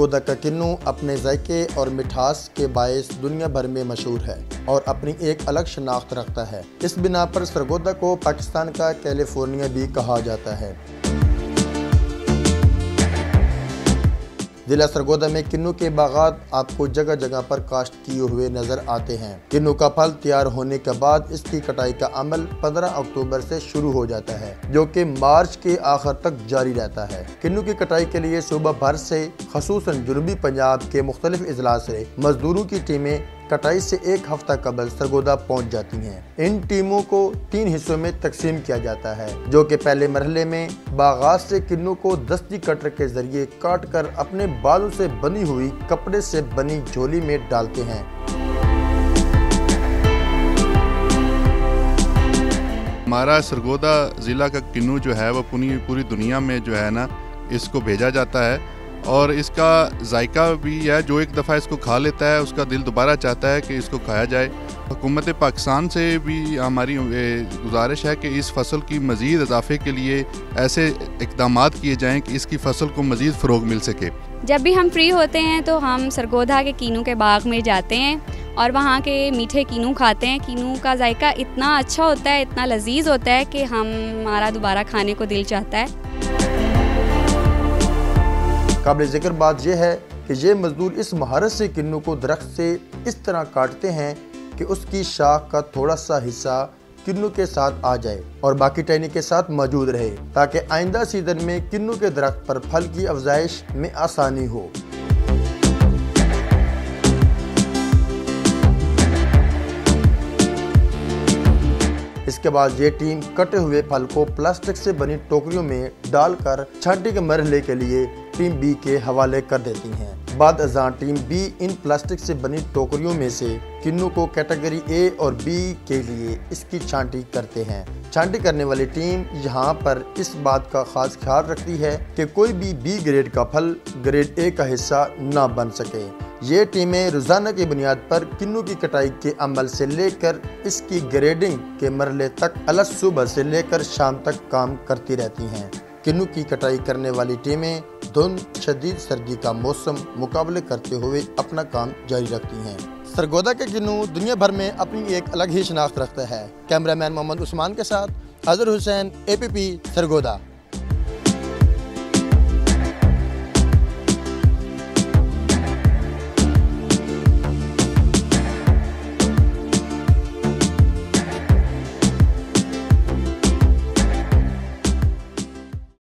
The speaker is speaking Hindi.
सरगोदा का किन्नू अपने जायके और मिठास के बायस दुनिया भर में मशहूर है और अपनी एक अलग शनाख्त रखता है। इस बिना पर सरगोदा को पाकिस्तान का कैलिफोर्निया भी कहा जाता है। जिला सरगोदा में किन्नू के बागात आपको जगह जगह पर काश्त किए हुए नजर आते हैं। किन्नू का फल तैयार होने के बाद इसकी कटाई का अमल 15 अक्टूबर से शुरू हो जाता है, जो कि मार्च के आखिर तक जारी रहता है। किन्नू की कटाई के लिए सूबा भर से, खसूसन जनूबी पंजाब के मुख्तलिफ अजला से मजदूरों की टीमें कटाई से एक हफ्ता कबल सरगोदा पहुंच जाती हैं। इन टीमों को 3 हिस्सों में तकसीम किया जाता है, जो कि पहले मरहले में बागात से किन्नू को दस्ती कटर के जरिए काट कर अपने बालों से बनी हुई कपड़े से बनी झोली में डालते हैं। हमारा सरगोदा ज़िला का किन्नू जो है वो पूरी दुनिया में जो है ना इसको भेजा जाता है और इसका जायका भी है, जो एक दफ़ा इसको खा लेता है उसका दिल दोबारा चाहता है कि इसको खाया जाए। हुकूमत पाकिस्तान से भी हमारी गुजारिश है कि इस फसल की मज़ीद इजाफे के लिए ऐसे इक़दाम किए जाएँ कि इसकी फसल को मज़ीद फ़रोग़ मिल सके। जब भी हम फ्री होते हैं तो हम सरगोदा के किन्नू के बाग में जाते हैं और वहाँ के मीठे किन्नू खाते हैं। किन्नू का जायका इतना अच्छा होता है, इतना लजीज होता है कि हमारा दोबारा खाने को दिल चाहता है। काबिल ज़िक्र बात यह है कि ये मजदूर इस महारत से किन्नू को दरख्त से इस तरह काटते हैं कि उसकी शाख का थोड़ा सा हिस्सा किन्नू के साथ आ जाए और बाकी टहनी के साथ मौजूद रहे, ताकि आइंदा सीजन में किन्नू के दरख्त पर फल की अफजाइश में आसानी हो। इसके बाद ये टीम कटे हुए फल को प्लास्टिक से बनी टोकरियों में डालकर छांटी के मरहले के लिए टीम बी के हवाले कर देती हैं। बाद अज़ां टीम बी इन प्लास्टिक से बनी टोकरियों में से किन्नू को कैटेगरी ए और बी के लिए इसकी छांटी करते हैं। छांटी करने वाली टीम यहाँ पर इस बात का खास ख्याल रखती है कि कोई भी बी ग्रेड का फल ग्रेड ए का हिस्सा ना बन सके। ये टीमें रोज़ाना की बुनियाद पर किन्नू की कटाई के अमल से लेकर इसकी ग्रेडिंग के मरहले तक अलग सुबह से लेकर शाम तक काम करती रहती हैं। किन्नू की कटाई करने वाली टीमें धुंध, शदीद सर्दी का मौसम मुकाबले करते हुए अपना काम जारी रखती हैं। सरगोदा के किन्नू दुनिया भर में अपनी एक अलग ही शनाख्त रखता है। कैमरामैन मोहम्मद उस्मान के साथ अजहर हुसैन, APP सरगोदा।